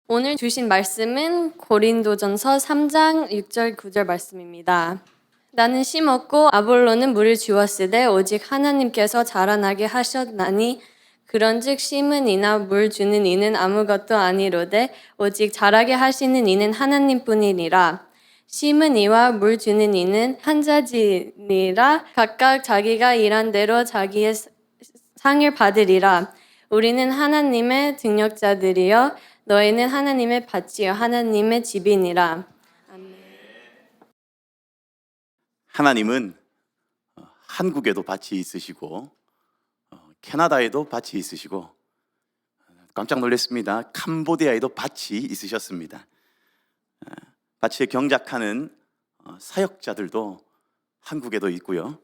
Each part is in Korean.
오늘 주신 말씀은 고린도전서 3장 6절 9절 말씀입니다. 나는 심었고 아볼로는 물을 주었으되 오직 하나님께서 자라나게 하셨나니 그런즉 심은 이나 물 주는 이는 아무것도 아니로되 오직 자라게 하시는 이는 하나님뿐이니라. 심은 이와 물 주는 이는 한 자지니라. 각각 자기가 일한 대로 자기의 상을 받으리라. 우리는 하나님의 등력자들이여 너희는 하나님의 밭이요 하나님의 집이니라. 하나님은 한국에도 밭이 있으시고 캐나다에도 밭이 있으시고 깜짝 놀랐습니다. 캄보디아에도 밭이 있으셨습니다. 밭에 경작하는 사역자들도 한국에도 있고요,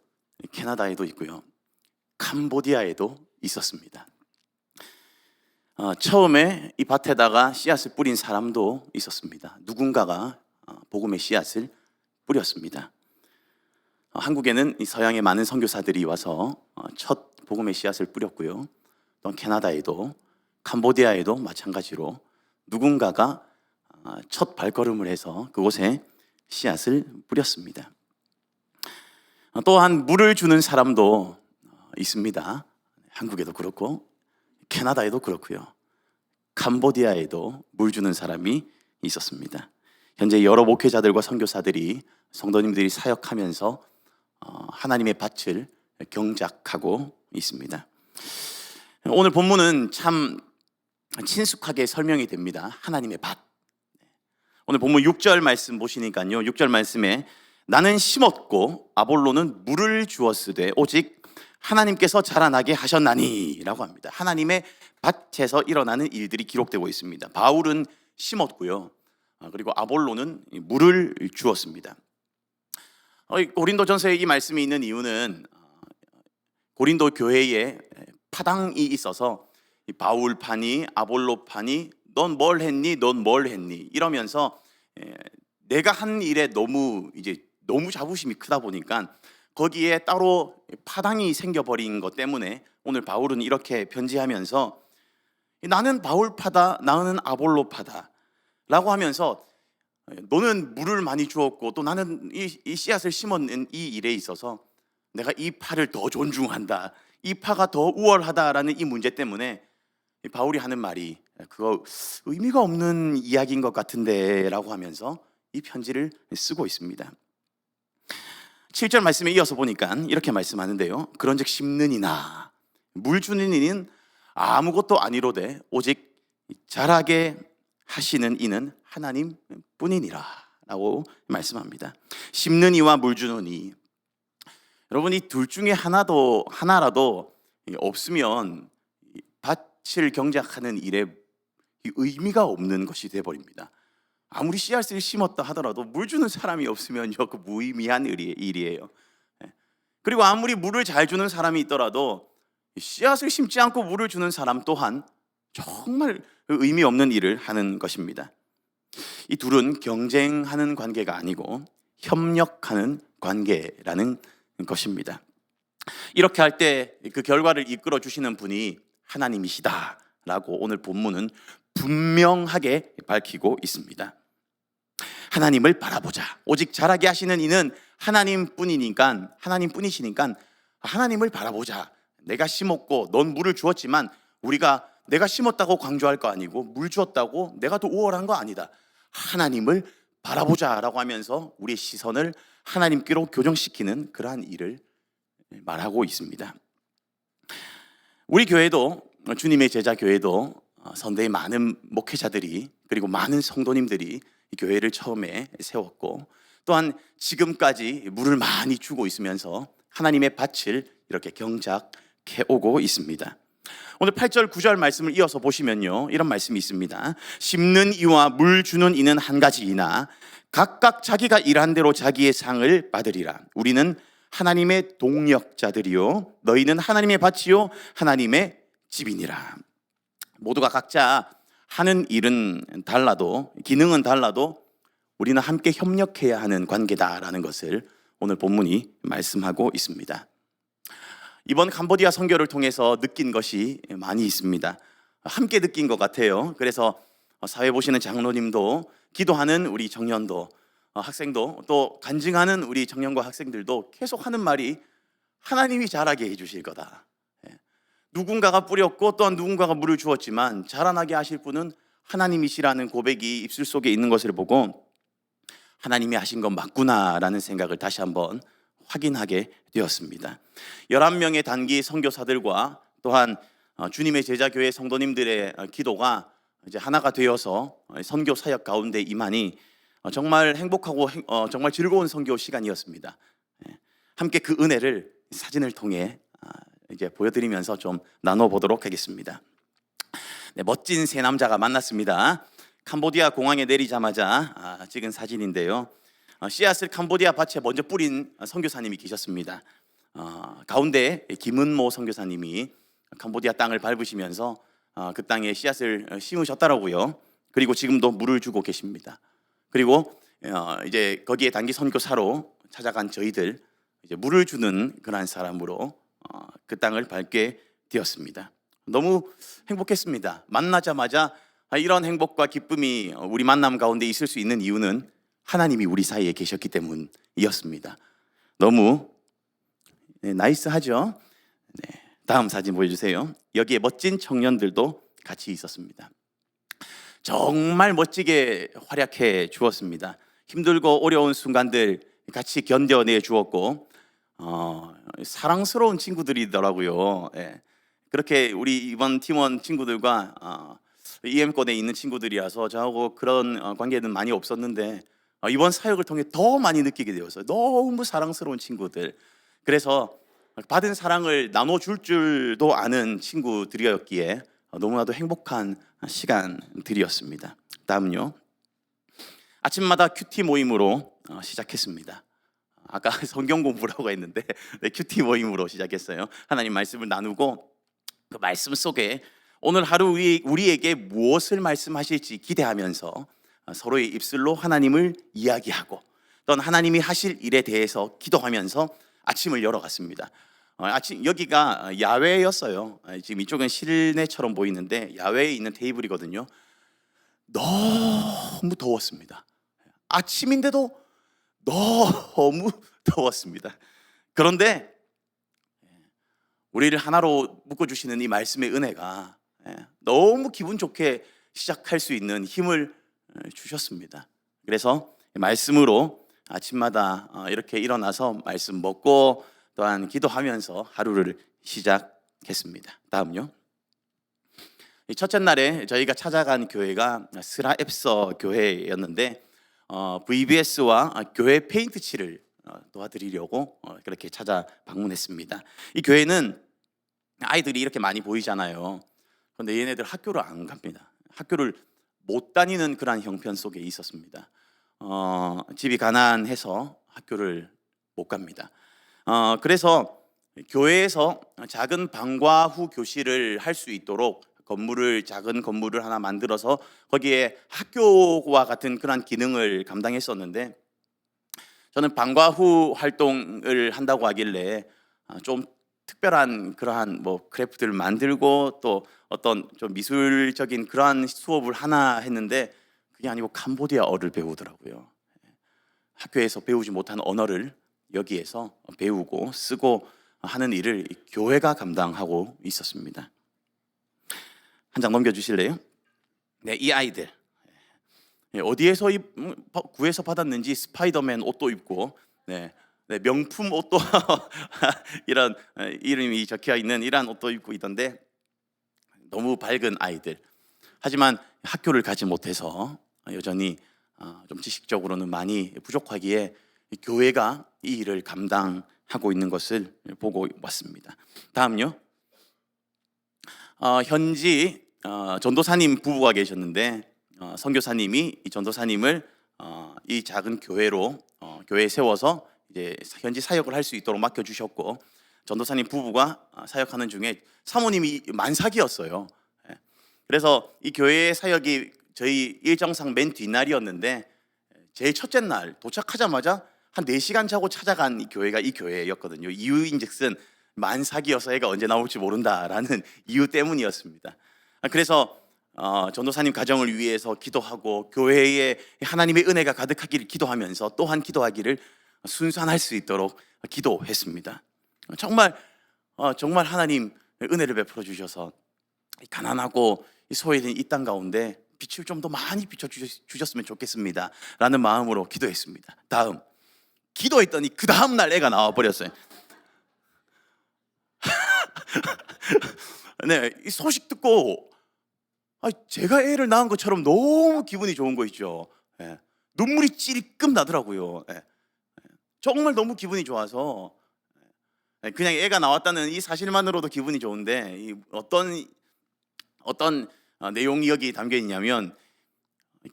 캐나다에도 있고요, 캄보디아에도 있었습니다. 처음에 이 밭에다가 씨앗을 뿌린 사람도 있었습니다. 누군가가 복음의 씨앗을 뿌렸습니다. 한국에는 이 서양의 많은 선교사들이 와서 첫 복음의 씨앗을 뿌렸고요, 또 캐나다에도 캄보디아에도 마찬가지로 누군가가 첫 발걸음을 해서 그곳에 씨앗을 뿌렸습니다. 또한 물을 주는 사람도 있습니다. 한국에도 그렇고 캐나다에도 그렇고요, 캄보디아에도 물 주는 사람이 있었습니다. 현재 여러 목회자들과 선교사들이, 성도님들이 사역하면서 하나님의 밭을 경작하고 있습니다. 오늘 본문은 참 친숙하게 설명이 됩니다. 하나님의 밭. 오늘 본문 6절 말씀 보시니까요, 6절 말씀에 나는 심었고 아볼로는 물을 주었으되 오직 하나님께서 자라나게 하셨나니 라고 합니다. 하나님의 밭에서 일어나는 일들이 기록되고 있습니다. 바울은 심었고요, 그리고 아볼로는 물을 주었습니다. 고린도전서에 이 말씀이 있는 이유는 고린도 교회에 파당이 있어서 바울파니 아볼로파니 넌 뭘 했니? 넌 뭘 했니? 이러면서 내가 한 일에 너무 자부심이 크다 보니까 거기에 따로 파당이 생겨버린 것 때문에 오늘 바울은 이렇게 편지하면서 나는 바울파다, 나는 아볼로파다 라고 하면서 너는 물을 많이 주었고 또 나는 이 씨앗을 심었는 이 일에 있어서 내가 이 파를 더 존중한다, 이 파가 더 우월하다라는 이 문제 때문에 바울이 하는 말이 그거 의미가 없는 이야기인 것 같은데 라고 하면서 이 편지를 쓰고 있습니다. 7절 말씀에 이어서 보니까 이렇게 말씀하는데요, 그런즉 심는 이나 물 주는 이는 아무것도 아니로되 오직 자라게 하시는 이는 하나님 뿐이니라 라고 말씀합니다. 심는 이와 물 주는 이, 여러분 이 둘 중에 하나라도 없으면 밭을 경작하는 일에 의미가 없는 것이 되어버립니다. 아무리 씨앗을 심었다 하더라도 물 주는 사람이 없으면요, 그 무의미한 일이에요. 그리고 아무리 물을 잘 주는 사람이 있더라도 씨앗을 심지 않고 물을 주는 사람 또한 정말 의미 없는 일을 하는 것입니다. 이 둘은 경쟁하는 관계가 아니고 협력하는 관계라는 것입니다. 이렇게 할 때 그 결과를 이끌어 주시는 분이 하나님이시다라고 오늘 본문은 분명하게 밝히고 있습니다. 하나님을 바라보자. 오직 자라게 하시는 이는 하나님뿐이시니까 하나님을 바라보자. 내가 심었고 넌 물을 주었지만 우리가 내가 심었다고 강조할 거 아니고 물 주었다고 내가 더 우월한 거 아니다. 하나님을 바라보자라고 하면서 우리의 시선을 하나님께로 교정시키는 그러한 일을 말하고 있습니다. 우리 교회도, 주님의 제자 교회도 선대의 많은 목회자들이 그리고 많은 성도님들이 이 교회를 처음에 세웠고 또한 지금까지 물을 많이 주고 있으면서 하나님의 밭을 이렇게 경작해 오고 있습니다. 오늘 8절 9절 말씀을 이어서 보시면요, 이런 말씀이 있습니다. 심는 이와 물 주는 이는 한 가지이나 각각 자기가 일한 대로 자기의 상을 받으리라. 우리는 하나님의 동력자들이요 너희는 하나님의 밭이요 하나님의 집이니라. 모두가 각자 하는 일은 달라도, 기능은 달라도 우리는 함께 협력해야 하는 관계다라는 것을 오늘 본문이 말씀하고 있습니다. 이번 캄보디아 선교를 통해서 느낀 것이 많이 있습니다. 함께 느낀 것 같아요. 그래서 사회 보시는 장로님도, 기도하는 우리 청년도, 학생도, 또 간증하는 우리 청년과 학생들도 계속 하는 말이 하나님이 자라게 해주실 거다. 누군가가 뿌렸고 또한 누군가가 물을 주었지만 자라나게 하실 분은 하나님이시라는 고백이 입술 속에 있는 것을 보고 하나님이 하신 건 맞구나라는 생각을 다시 한번 확인하게 되었습니다. 11명의 단기 선교사들과 또한 주님의 제자교회 성도님들의 기도가 이제 하나가 되어서 선교 사역 가운데 임하니 정말 행복하고 정말 즐거운 선교 시간이었습니다. 함께 그 은혜를 사진을 통해 이제 보여드리면서 좀 나눠보도록 하겠습니다. 네, 멋진 세 남자가 만났습니다. 캄보디아 공항에 내리자마자 찍은 사진인데요. 씨앗을 캄보디아 밭에 먼저 뿌린 선교사님이 계셨습니다. 가운데 김은모 선교사님이 캄보디아 땅을 밟으시면서 그 땅에 씨앗을 심으셨더라고요. 그리고 지금도 물을 주고 계십니다. 그리고 이제 거기에 단기 선교사로 찾아간 저희들 이제 물을 주는 그러한 사람으로 그 땅을 밟게 되었습니다. 너무 행복했습니다. 만나자마자 이런 행복과 기쁨이 우리 만남 가운데 있을 수 있는 이유는 하나님이 우리 사이에 계셨기 때문이었습니다. 너무 나이스하죠? 네, 다음 사진 보여주세요. 여기에 멋진 청년들도 같이 있었습니다. 정말 멋지게 활약해 주었습니다. 힘들고 어려운 순간들 같이 견뎌내 주었고 사랑스러운 친구들이더라고요. 그렇게 우리 이번 팀원 친구들과 EM권에 있는 친구들이라서 저하고 그런 관계는 많이 없었는데 이번 사역을 통해 더 많이 느끼게 되었어요. 너무 사랑스러운 친구들. 그래서 받은 사랑을 나눠줄 줄도 아는 친구들이었기에 너무나도 행복한 시간들이었습니다. 다음요. 아침마다 큐티 모임으로 시작했습니다. 아까 성경 공부라고 했는데 큐티 모임으로 시작했어요. 하나님 말씀을 나누고 그 말씀 속에 오늘 하루 우리에게 무엇을 말씀하실지 기대하면서 서로의 입술로 하나님을 이야기하고 또는 하나님이 하실 일에 대해서 기도하면서 아침을 열어갔습니다. 아침 여기가 야외였어요. 지금 이쪽은 실내처럼 보이는데 야외에 있는 테이블이거든요. 너무 더웠습니다. 아침인데도 너무 더웠습니다. 그런데 우리를 하나로 묶어주시는 이 말씀의 은혜가 너무 기분 좋게 시작할 수 있는 힘을 주셨습니다. 그래서 말씀으로 아침마다 이렇게 일어나서 말씀 먹고 또한 기도하면서 하루를 시작했습니다. 다음요. 첫째 날에 저희가 찾아간 교회가 스라앱서 교회였는데 VBS와 교회 페인트 칠을 도와드리려고 그렇게 찾아 방문했습니다. 이 교회는 아이들이 이렇게 많이 보이잖아요. 그런데 얘네들 학교를 안 갑니다. 학교를 못 다니는 그런 형편 속에 있었습니다. 집이 가난해서 학교를 못 갑니다. 그래서 교회에서 작은 방과 후 교실을 할 수 있도록 작은 건물을 하나 만들어서 거기에 학교와 같은 그런 기능을 감당했었는데 저는 방과 후 활동을 한다고 하길래 좀 특별한 그러한 크래프트를 만들고 또 어떤 좀 미술적인 그러한 수업을 하나 했는데 그게 아니고 캄보디아어를 배우더라고요. 학교에서 배우지 못한 언어를 여기에서 배우고 쓰고 하는 일을 교회가 감당하고 있었습니다. 한 장 넘겨주실래요? 네, 이 아이들 어디에서 구해서 받았는지 스파이더맨 옷도 입고 명품 옷도 이런 이름이 적혀 있는 이런 옷도 입고 있던데 너무 밝은 아이들. 하지만 학교를 가지 못해서 여전히 좀 지식적으로는 많이 부족하기에 교회가 이 일을 감당하고 있는 것을 보고 왔습니다. 다음요. 현지 전도사님 부부가 계셨는데 선교사님이 이 전도사님을 이 작은 교회로 교회에 세워서 이제 현지 사역을 할 수 있도록 맡겨주셨고 전도사님 부부가 사역하는 중에 사모님이 만삭이었어요. 그래서 이 교회 사역이 저희 일정상 맨 뒷날이었는데 제일 첫째 날 도착하자마자 한 4시간 자고 찾아간 이 교회가 이 교회였거든요. 이유인즉슨 만삭이어서 애가 언제 나올지 모른다라는 이유 때문이었습니다. 그래서 전도사님 가정을 위해서 기도하고 교회에 하나님의 은혜가 가득하기를 기도하면서 또한 기도하기를 순산할 수 있도록 기도했습니다. 정말 하나님 은혜를 베풀어 주셔서 가난하고 소외된 이 땅 가운데 빛을 좀 더 많이 비춰 주셨으면 좋겠습니다 라는 마음으로 기도했습니다. 다음 기도했더니 그 다음 날 애가 나와 버렸어요. 네, 이 소식 듣고 제가 애를 낳은 것처럼 너무 기분이 좋은 거 있죠. 예, 눈물이 찔끔 나더라고요. 예, 정말 너무 기분이 좋아서 그냥 애가 나왔다는 이 사실만으로도 기분이 좋은데 이 어떤 내용이 여기 담겨 있냐면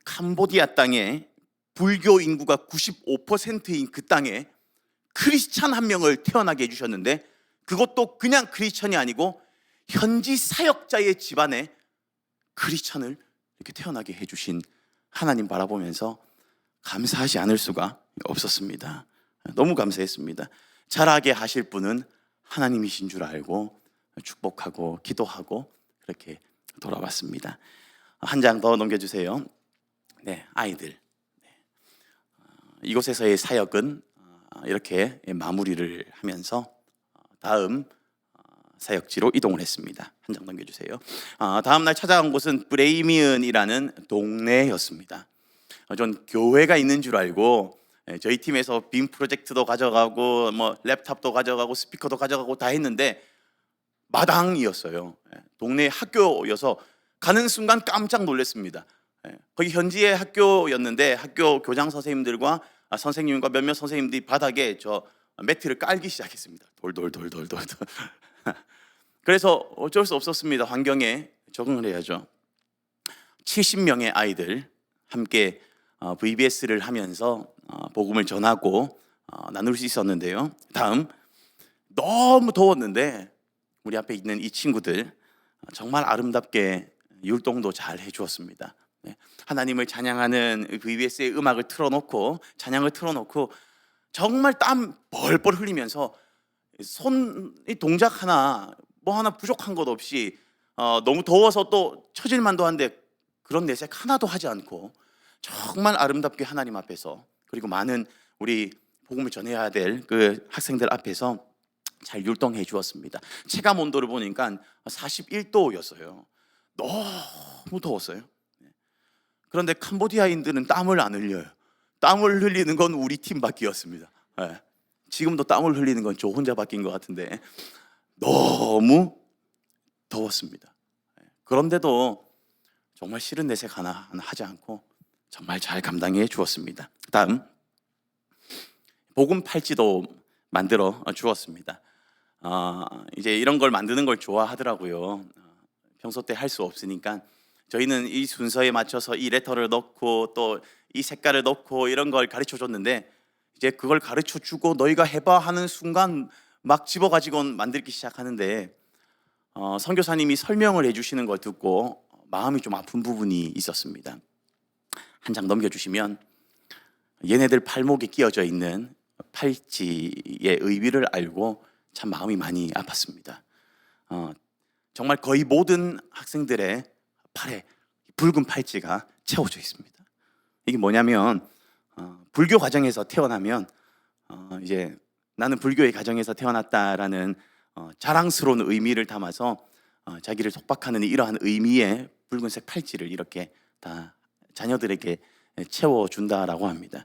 캄보디아 땅에 불교 인구가 95%인 그 땅에 크리스찬 한 명을 태어나게 해주셨는데 그것도 그냥 크리스찬이 아니고 현지 사역자의 집안에 크리스찬을 이렇게 태어나게 해주신 하나님 바라보면서 감사하지 않을 수가 없었습니다. 너무 감사했습니다. 자라게 하실 분은 하나님이신 줄 알고 축복하고 기도하고 그렇게 돌아왔습니다. 한 장 더 넘겨주세요. 네, 아이들. 이곳에서의 사역은 이렇게 마무리를 하면서 다음 사역지로 이동을 했습니다. 한 장 넘겨주세요. 다음 날 찾아간 곳은 브레이미은이라는 동네였습니다. 전 교회가 있는 줄 알고 저희 팀에서 빔 프로젝트도 가져가고 뭐 랩탑도 가져가고 스피커도 가져가고 다 했는데 마당이었어요. 동네 학교여서 가는 순간 깜짝 놀랐습니다. 거기 현지의 학교였는데 학교 교장 선생님들과 선생님과 몇몇 선생님들이 바닥에 저 매트를 깔기 시작했습니다. 돌돌돌돌돌. 그래서 어쩔 수 없었습니다. 환경에 적응을 해야죠. 70명의 아이들 함께 VBS를 하면서 복음을 전하고 나눌 수 있었는데요. 다음 너무 더웠는데 우리 앞에 있는 이 친구들 정말 아름답게 율동도 잘 해주었습니다. 하나님을 찬양하는 VBS의 음악을 틀어놓고 찬양을 틀어놓고 정말 땀 벌벌 흘리면서 손 동작 하나 뭐 하나 부족한 것 없이 너무 더워서 또 처질만도 한데 그런 내색 하나도 하지 않고 정말 아름답게 하나님 앞에서 그리고 많은 우리 복음을 전해야 될 그 학생들 앞에서 잘 율동해 주었습니다. 체감 온도를 보니까 41도였어요. 너무 더웠어요. 그런데 캄보디아인들은 땀을 안 흘려요. 땀을 흘리는 건 우리 팀밖이었습니다. 지금도 땀을 흘리는 건 저 혼자밖인 것 같은데 너무 더웠습니다. 그런데도 정말 싫은 내색 하나 하지 않고 정말 잘 감당해 주었습니다. 다음 복음 팔찌도 만들어 주었습니다. 이제 이런 걸 만드는 걸 좋아하더라고요. 평소 때 할 수 없으니까 저희는 이 순서에 맞춰서 이 레터를 넣고 또 이 색깔을 넣고 이런 걸 가르쳐 줬는데 이제 그걸 가르쳐 주고 너희가 해봐 하는 순간 막 집어가지고 만들기 시작하는데 선교사님이 설명을 해주시는 걸 듣고 마음이 좀 아픈 부분이 있었습니다. 한 장 넘겨주시면 얘네들 팔목에 끼어져 있는 팔찌의 의미를 알고 참 마음이 많이 아팠습니다. 정말 거의 모든 학생들의 팔에 붉은 팔찌가 채워져 있습니다. 이게 뭐냐면 불교 가정에서 태어나면 이제 나는 불교의 가정에서 태어났다라는 자랑스러운 의미를 담아서 자기를 속박하는 이러한 의미의 붉은색 팔찌를 이렇게 다 자녀들에게 채워준다라고 합니다.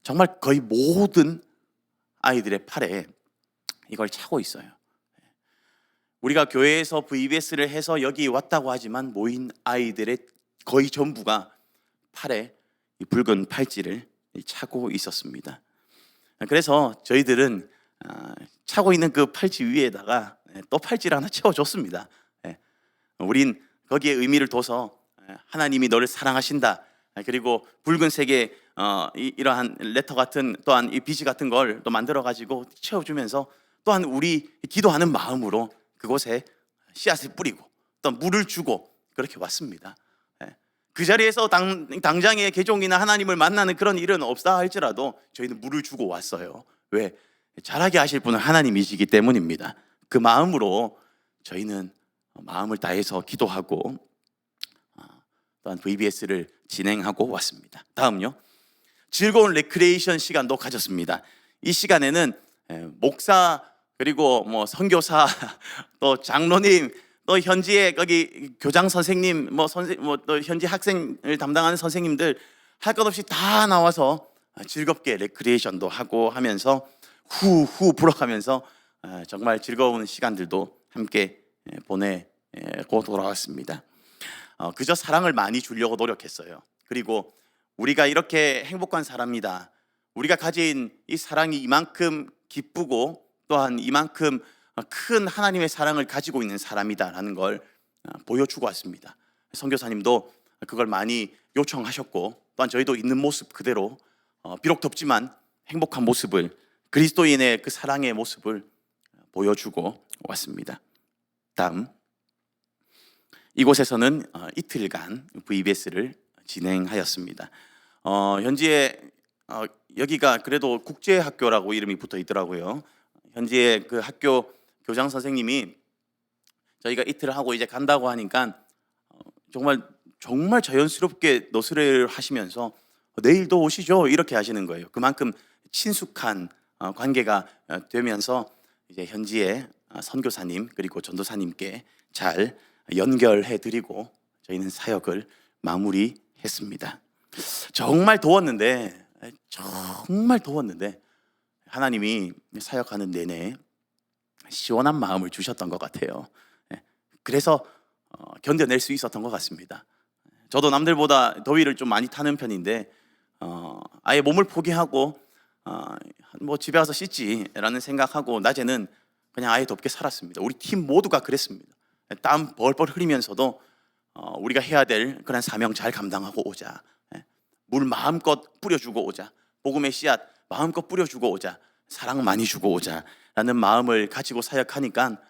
정말 거의 모든 아이들의 팔에 이걸 차고 있어요. 우리가 교회에서 VBS를 해서 여기 왔다고 하지만 모인 아이들의 거의 전부가 팔에 이 붉은 팔찌를 차고 있었습니다. 그래서 저희들은 차고 있는 그 팔찌 위에다가 또 팔찌를 하나 채워줬습니다. 우린 거기에 의미를 둬서 하나님이 너를 사랑하신다. 그리고 붉은색의 이러한 레터 같은 또한 이 비지 같은 걸 또 만들어 가지고 채워주면서 또한 우리 기도하는 마음으로 그곳에 씨앗을 뿌리고 또 물을 주고 그렇게 왔습니다. 그 자리에서 당장의 개종이나 하나님을 만나는 그런 일은 없다 할지라도 저희는 물을 주고 왔어요. 왜? 잘하게 하실 분은 하나님이시기 때문입니다. 그 마음으로 저희는 마음을 다해서 기도하고 또한 VBS를 진행하고 왔습니다. 다음요. 즐거운 레크레이션 시간도 가졌습니다. 이 시간에는 목사 그리고 뭐 선교사 또 장로님 또 현지의 거기 교장 선생님 또 현지 학생을 담당하는 선생님들 할 것 없이 다 나와서 즐겁게 레크레이션도 하고 하면서 후후 불어가면서 정말 즐거운 시간들도 함께 보내고 돌아왔습니다. 그저 사랑을 많이 주려고 노력했어요. 그리고 우리가 이렇게 행복한 사람이다. 우리가 가진 이 사랑이 이만큼 기쁘고 또한 이만큼 큰 하나님의 사랑을 가지고 있는 사람이다라는 걸 보여주고 왔습니다. 선교사님도 그걸 많이 요청하셨고 또한 저희도 있는 모습 그대로 비록 덥지만 행복한 모습을 그리스도인의 그 사랑의 모습을 보여주고 왔습니다. 다음 이곳에서는 이틀간 VBS를 진행하였습니다. 현지에 여기가 그래도 국제학교라고 이름이 붙어 있더라고요. 현지의 그 학교 교장 선생님이 저희가 이틀을 하고 이제 간다고 하니까 정말 자연스럽게 너스레를 하시면서 내일도 오시죠 이렇게 하시는 거예요. 그만큼 친숙한 관계가 되면서 이제 현지의 선교사님 그리고 전도사님께 잘 연결해드리고 저희는 사역을 마무리했습니다. 정말 더웠는데 하나님이 사역하는 내내 시원한 마음을 주셨던 것 같아요. 그래서 견뎌낼 수 있었던 것 같습니다. 저도 남들보다 더위를 좀 많이 타는 편인데 아예 몸을 포기하고 뭐 집에 가서 씻지라는 생각하고 낮에는 그냥 아예 덥게 살았습니다. 우리 팀 모두가 그랬습니다. 땀 벌벌 흘리면서도 우리가 해야 될 그런 사명 잘 감당하고 오자. 물 마음껏 뿌려주고 오자. 복음의 씨앗 마음껏 뿌려주고 오자. 사랑 많이 주고 오자 라는 마음을 가지고 사역하니까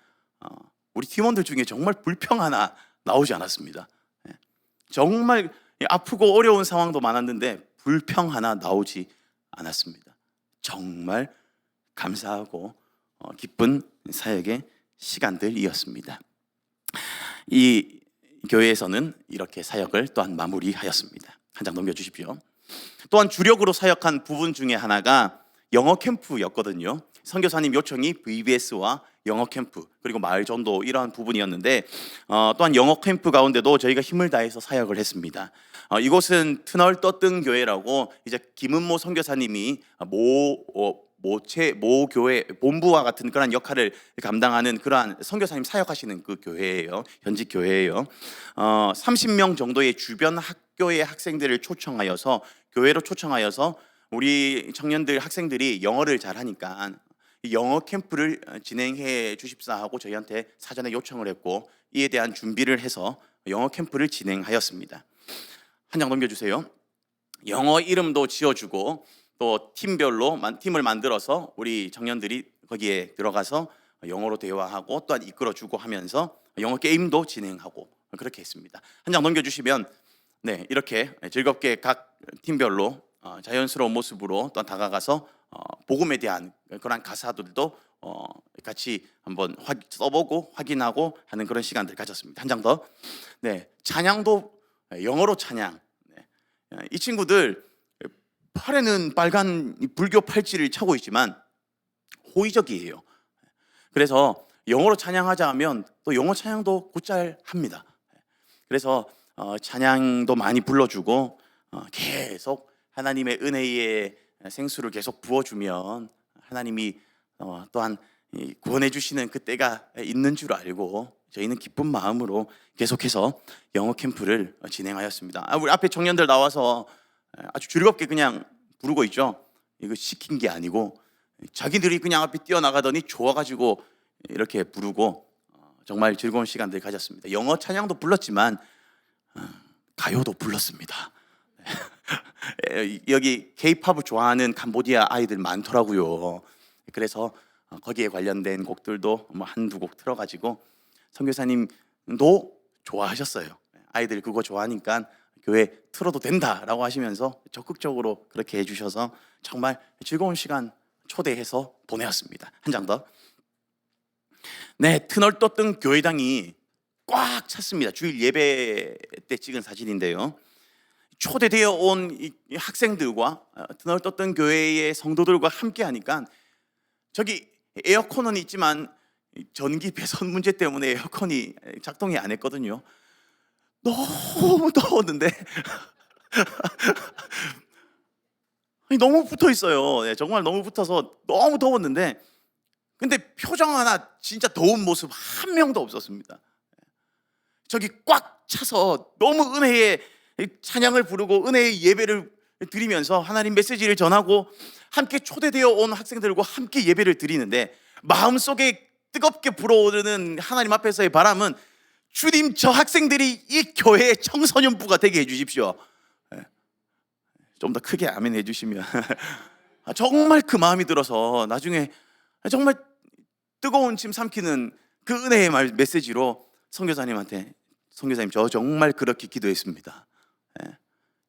우리 팀원들 중에 정말 불평 하나 나오지 않았습니다. 정말 아프고 어려운 상황도 많았는데 불평 하나 나오지 않았습니다. 정말 감사하고 기쁜 사역의 시간들이었습니다. 이 교회에서는 이렇게 사역을 또한 마무리하였습니다. 한 장 넘겨주십시오. 또한 주력으로 사역한 부분 중에 하나가 영어 캠프였거든요. 선교사님 요청이 VBS와 영어 캠프 그리고 마을 전도 이러한 부분이었는데 또한 영어 캠프 가운데도 저희가 힘을 다해서 사역을 했습니다. 이곳은 트널 떠뜬 교회라고 이제 김은모 선교사님이 모 교회 본부와 같은 그런 역할을 감당하는 그러한 선교사님 사역하시는 그 교회예요. 현지 교회예요. 30명 정도의 주변 학교의 학생들을 초청하여서 교회로 초청하여서 우리 청년들 학생들이 영어를 잘하니까 영어 캠프를 진행해 주십사 하고 저희한테 사전에 요청을 했고 이에 대한 준비를 해서 영어 캠프를 진행하였습니다. 한 장 넘겨주세요. 영어 이름도 지어주고 또 팀별로 팀을 만들어서 우리 청년들이 거기에 들어가서 영어로 대화하고 또한 이끌어주고 하면서 영어 게임도 진행하고 그렇게 했습니다. 한 장 넘겨주시면 네 이렇게 즐겁게 각 팀별로 자연스러운 모습으로 또 다가가서 복음에 대한 그런 가사들도 같이 한번 써보고 확인하고 하는 그런 시간들 가졌습니다. 한 장 더. 네, 찬양도 영어로 찬양. 네. 이 친구들 팔에는 빨간 불교 팔찌를 차고 있지만 호의적이에요. 그래서 영어로 찬양하자 하면 또 영어 찬양도 곧잘 합니다. 그래서 찬양도 많이 불러주고 계속 하나님의 은혜의 생수를 계속 부어주면 하나님이 또한 구원해 주시는 그 때가 있는 줄 알고 저희는 기쁜 마음으로 계속해서 영어 캠프를 진행하였습니다. 우리 앞에 청년들 나와서 아주 즐겁게 그냥 부르고 있죠. 이거 시킨 게 아니고 자기들이 그냥 앞에 뛰어나가더니 좋아가지고 이렇게 부르고 정말 즐거운 시간들 가졌습니다. 영어 찬양도 불렀지만 가요도 불렀습니다. 여기 K-팝을 좋아하는 캄보디아 아이들 많더라고요. 그래서 거기에 관련된 곡들도 뭐 한두 곡 틀어가지고 선교사님도 좋아하셨어요. 아이들 그거 좋아하니까 교회 틀어도 된다라고 하시면서 적극적으로 그렇게 해주셔서 정말 즐거운 시간 초대해서 보내었습니다. 한 장 더. 네, 트널 떠뜬 교회당이 꽉 찼습니다. 주일 예배 때 찍은 사진인데요. 초대되어 온 이 학생들과 드넓었던 교회의 성도들과 함께 하니까 저기 에어컨은 있지만 전기 배선 문제 때문에 에어컨이 작동이 안 했거든요. 너무 더웠는데 너무 붙어 있어요. 정말 너무 붙어서 너무 더웠는데 근데 표정 하나 진짜 더운 모습 한 명도 없었습니다. 저기 꽉 차서 너무 은혜의 찬양을 부르고 은혜의 예배를 드리면서 하나님 메시지를 전하고 함께 초대되어 온 학생들과 함께 예배를 드리는데 마음속에 뜨겁게 불어오르는 하나님 앞에서의 바람은 주님, 저 학생들이 이 교회의 청소년부가 되게 해주십시오. 좀 더 크게 아멘 해주시면 정말 그 마음이 들어서 나중에 정말 뜨거운 침 삼키는 그 은혜의 메시지로 선교사님한테 선교사님 저 정말 그렇게 기도했습니다.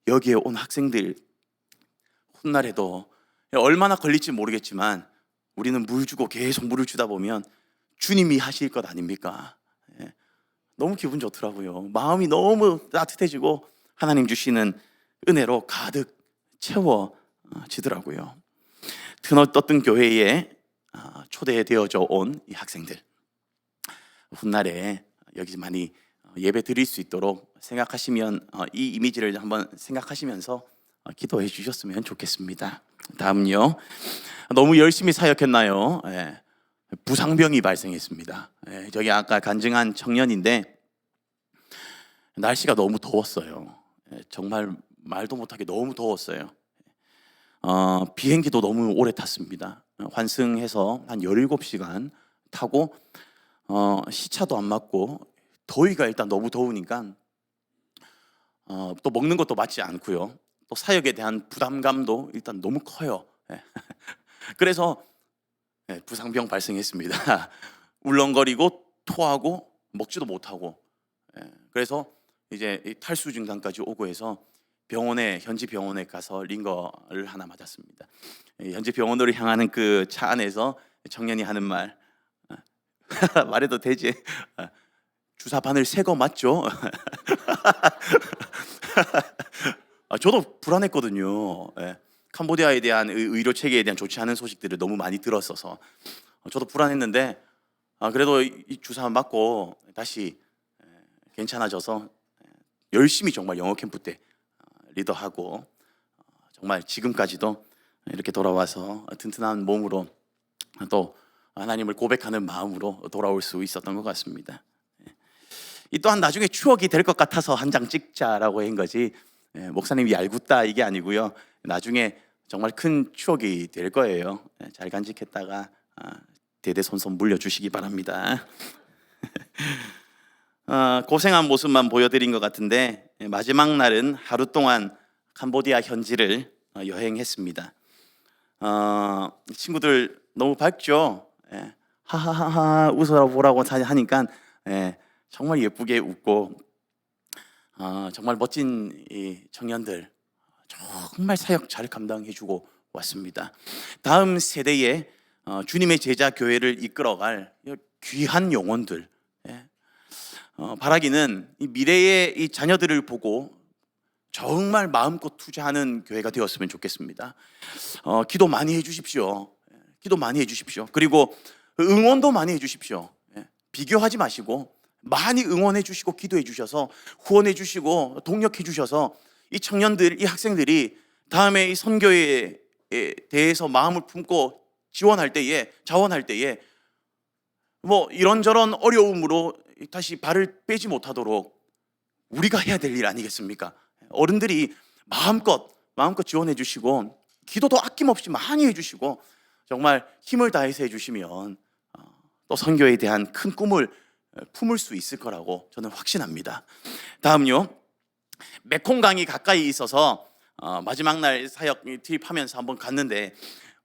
여기에 온 학생들 훗날에도 얼마나 걸릴지 모르겠지만 우리는 물 주고 계속 물을 주다 보면 주님이 하실 것 아닙니까? 너무 기분 좋더라고요. 마음이 너무 따뜻해지고 하나님 주시는 은혜로 가득 채워지더라고요. 드넓었던 교회에 초대되어져 온 이 학생들 훗날에 여기 많이 예배 드릴 수 있도록 생각하시면 이 이미지를 한번 생각하시면서 기도해 주셨으면 좋겠습니다. 다음요. 너무 열심히 사역했나요? 부상병이 발생했습니다. 저기 아까 간증한 청년인데 날씨가 너무 더웠어요. 정말 말도 못하게 너무 더웠어요. 비행기도 너무 오래 탔습니다. 환승해서 한 17시간 타고 시차도 안 맞고 더위가 일단 너무 더우니까 또 먹는 것도 맞지 않고요. 또 사역에 대한 부담감도 일단 너무 커요. 그래서 부상병 발생했습니다. 울렁거리고 토하고 먹지도 못하고 그래서 이제 탈수 증상까지 오고 해서 현지 병원에 가서 링거를 하나 맞았습니다. 현지 병원으로 향하는 그 차 안에서 청년이 하는 말 말해도 되지? 주사 바늘 새 거 맞죠? 저도 불안했거든요. 캄보디아에 대한 의료 체계에 대한 좋지 않은 소식들을 너무 많이 들었어서 저도 불안했는데 그래도 이 주사 맞고 다시 괜찮아져서 열심히 정말 영어 캠프 때 리더하고 정말 지금까지도 이렇게 돌아와서 튼튼한 몸으로 또 하나님을 고백하는 마음으로 돌아올 수 있었던 것 같습니다. 이 또한 나중에 추억이 될 것 같아서 한 장 찍자라고 한 거지 목사님이 얄궂다 이게 아니고요. 나중에 정말 큰 추억이 될 거예요. 잘 간직했다가 대대손손 물려주시기 바랍니다. 고생한 모습만 보여드린 것 같은데 마지막 날은 하루 동안 캄보디아 현지를 여행했습니다. 친구들 너무 밝죠? 하하하하 웃어보라고 하니까 정말 예쁘게 웃고 정말 멋진 이 청년들 정말 사역 잘 감당해주고 왔습니다. 다음 세대에 주님의 제자 교회를 이끌어갈 귀한 영혼들 바라기는 이 미래의 이 자녀들을 보고 정말 마음껏 투자하는 교회가 되었으면 좋겠습니다. 기도 많이 해주십시오. 기도 많이 해주십시오. 그리고 응원도 많이 해주십시오. 비교하지 마시고 많이 응원해 주시고 기도해 주셔서 후원해 주시고 동력해 주셔서 이 청년들, 이 학생들이 다음에 이 선교에 대해서 마음을 품고 지원할 때에 자원할 때에 뭐 이런저런 어려움으로 다시 발을 빼지 못하도록 우리가 해야 될 일 아니겠습니까? 어른들이 마음껏 지원해 주시고 기도도 아낌없이 많이 해 주시고 정말 힘을 다해서 해 주시면 또 선교에 대한 큰 꿈을 품을 수 있을 거라고 저는 확신합니다. 다음요. 메콩강이 가까이 있어서 마지막 날 사역 투입하면서 한번 갔는데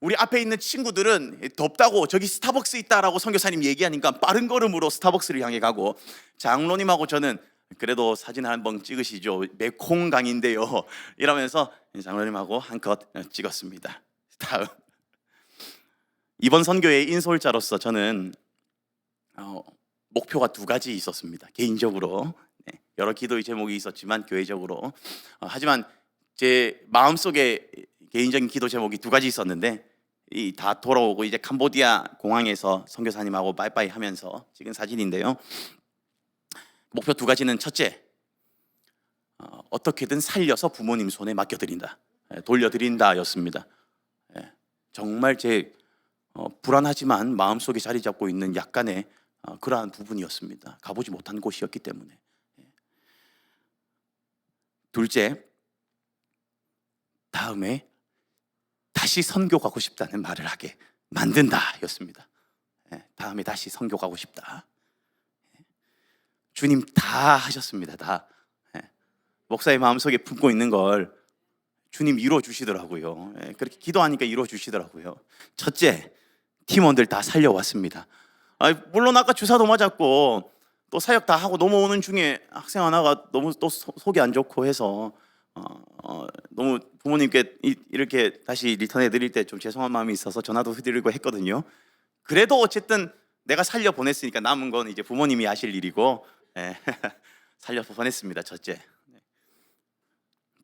우리 앞에 있는 친구들은 덥다고 저기 스타벅스 있다라고 선교사님 얘기하니까 빠른 걸음으로 스타벅스를 향해 가고 장로님하고 저는 그래도 사진 한번 찍으시죠. 메콩강인데요. 이러면서 장로님하고 한컷 찍었습니다. 다음. 이번 선교의 인솔자로서 저는 목표가 두 가지 있었습니다. 개인적으로 여러 기도의 제목이 있었지만 교회적으로 하지만 제 마음속에 개인적인 기도 제목이 두 가지 있었는데 이 다 돌아오고 이제 캄보디아 공항에서 선교사님하고 빠이빠이 하면서 찍은 사진인데요. 목표 두 가지는 첫째, 어떻게든 살려서 부모님 손에 맡겨드린다, 돌려드린다였습니다. 정말 제 불안하지만 마음속에 자리 잡고 있는 약간의 그러한 부분이었습니다. 가보지 못한 곳이었기 때문에. 둘째, 다음에 다시 선교 가고 싶다는 말을 하게 만든다였습니다. 다음에 다시 선교 가고 싶다. 주님 다 하셨습니다. 다. 목사의 마음속에 품고 있는 걸 주님 이루어 주시더라고요. 그렇게 기도하니까 이루어 주시더라고요. 첫째, 팀원들 다 살려왔습니다. 물론 아까 주사도 맞았고 또 사역 다 하고 넘어오는 중에 학생 하나가 너무 또 속이 안 좋고 해서 너무 부모님께 이렇게 다시 리턴해 드릴 때 좀 죄송한 마음이 있어서 전화도 해드리고 했거든요. 그래도 어쨌든 내가 살려 보냈으니까 남은 건 이제 부모님이 하실 일이고 살려 보냈습니다. 첫째.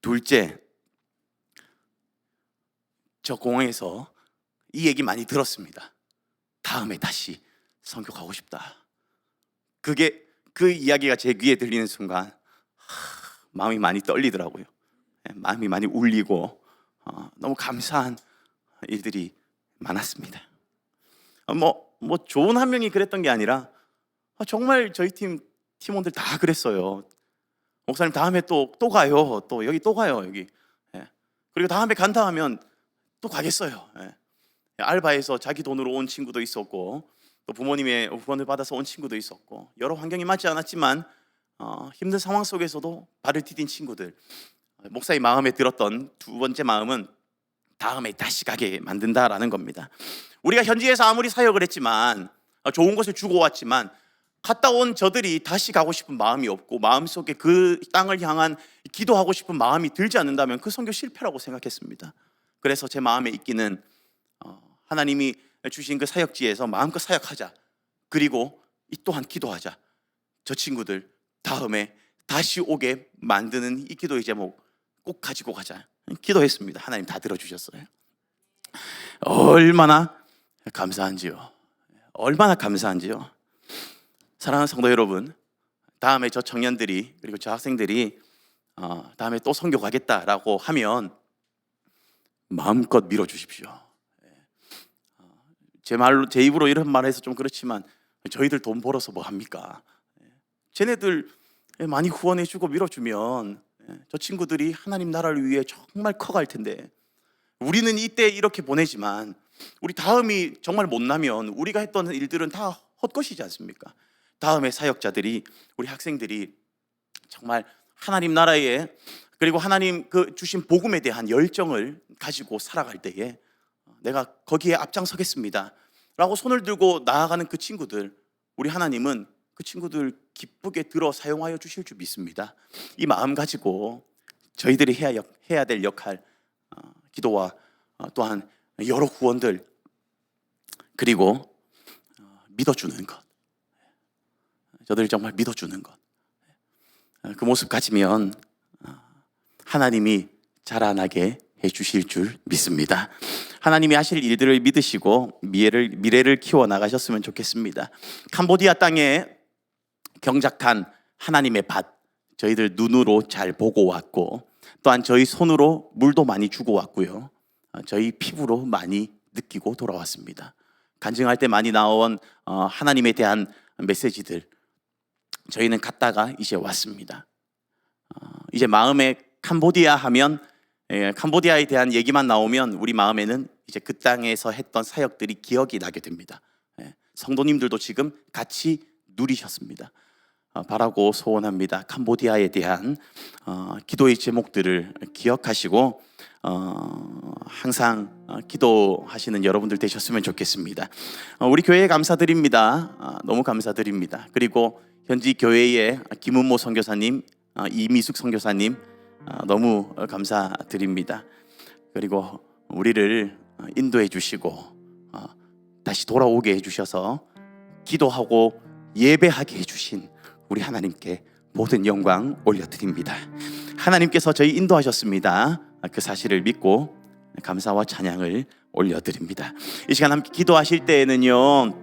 둘째, 저 공항에서 이 얘기 많이 들었습니다. 다음에 다시 선교 가고 싶다. 그게 그 이야기가 제 귀에 들리는 순간 마음이 많이 떨리더라고요. 마음이 많이 울리고 너무 감사한 일들이 많았습니다. 뭐 좋은 한 명이 그랬던 게 아니라 정말 저희 팀원들 다 그랬어요. 목사님 다음에 또 가요. 또 여기 또 가요. 여기. 그리고 다음에 간다 하면 또 가겠어요. 알바에서 자기 돈으로 온 친구도 있었고 또 부모님의 후원을 받아서 온 친구도 있었고 여러 환경이 맞지 않았지만 힘든 상황 속에서도 발을 디딘 친구들. 목사의 마음에 들었던 두 번째 마음은 다음에 다시 가게 만든다라는 겁니다. 우리가 현지에서 아무리 사역을 했지만 좋은 것을 주고 왔지만 갔다 온 저들이 다시 가고 싶은 마음이 없고 마음속에 그 땅을 향한 기도하고 싶은 마음이 들지 않는다면 그 선교 실패라고 생각했습니다. 그래서 제 마음에 있기는 하나님이 주신 그 사역지에서 마음껏 사역하자. 그리고 이 또한 기도하자. 저 친구들 다음에 다시 오게 만드는 이 기도의 제목 꼭 가지고 가자. 기도했습니다. 하나님 다 들어주셨어요. 얼마나 감사한지요. 얼마나 감사한지요. 사랑하는 성도 여러분, 다음에 저 청년들이 그리고 저 학생들이 다음에 또 선교 가겠다라고 하면 마음껏 밀어주십시오. 제 입으로 이런 말해서 좀 그렇지만 저희들 돈 벌어서 뭐 합니까? 쟤네들 많이 후원해주고 밀어주면 저 친구들이 하나님 나라를 위해 정말 커갈 텐데 우리는 이때 이렇게 보내지만 우리 다음이 정말 못나면 우리가 했던 일들은 다 헛것이지 않습니까? 다음에 사역자들이 우리 학생들이 정말 하나님 나라에 그리고 하나님 그 주신 복음에 대한 열정을 가지고 살아갈 때에 내가 거기에 앞장서겠습니다 라고 손을 들고 나아가는 그 친구들, 우리 하나님은 그 친구들 기쁘게 들어 사용하여 주실 줄 믿습니다. 이 마음 가지고 저희들이 해야 될 역할, 기도와 또한 여러 후원들 그리고 믿어주는 것, 저들 정말 믿어주는 것, 그 모습 가지면 하나님이 자라나게 해주실 줄 믿습니다. 하나님이 하실 일들을 믿으시고 미래를 키워나가셨으면 좋겠습니다. 캄보디아 땅에 경작한 하나님의 밭, 저희들 눈으로 잘 보고 왔고 또한 저희 손으로 물도 많이 주고 왔고요, 저희 피부로 많이 느끼고 돌아왔습니다. 간증할 때 많이 나온 하나님에 대한 메시지들 저희는 갔다가 이제 왔습니다. 이제 마음에 캄보디아 하면 캄보디아에 대한 얘기만 나오면 우리 마음에는 이제 그 땅에서 했던 사역들이 기억이 나게 됩니다. 성도님들도 지금 같이 누리셨습니다. 바라고 소원합니다. 캄보디아에 대한 기도의 제목들을 기억하시고 항상 기도하시는 여러분들 되셨으면 좋겠습니다. 우리 교회에 감사드립니다. 너무 감사드립니다. 그리고 현지 교회의 김은모 선교사님, 이미숙 선교사님 너무 감사드립니다. 그리고 우리를 인도해 주시고 다시 돌아오게 해 주셔서 기도하고 예배하게 해주신 우리 하나님께 모든 영광 올려드립니다. 하나님께서 저희 인도하셨습니다. 그 사실을 믿고 감사와 찬양을 올려드립니다. 이 시간 함께 기도하실 때에는요,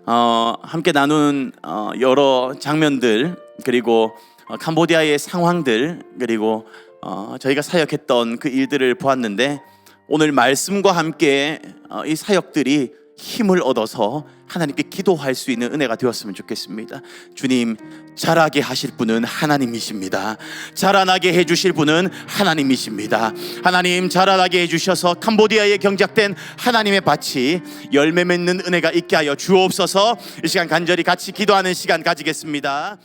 함께 나눈 여러 장면들, 그리고 캄보디아의 상황들, 그리고 저희가 사역했던 그 일들을 보았는데, 오늘 말씀과 함께 이 사역들이 힘을 얻어서 하나님께 기도할 수 있는 은혜가 되었으면 좋겠습니다. 주님, 자라게 하실 분은 하나님이십니다. 자라나게 해주실 분은 하나님이십니다. 하나님, 자라나게 해주셔서 캄보디아에 경작된 하나님의 밭이 열매 맺는 은혜가 있게 하여 주옵소서. 이 시간 간절히 같이 기도하는 시간 가지겠습니다.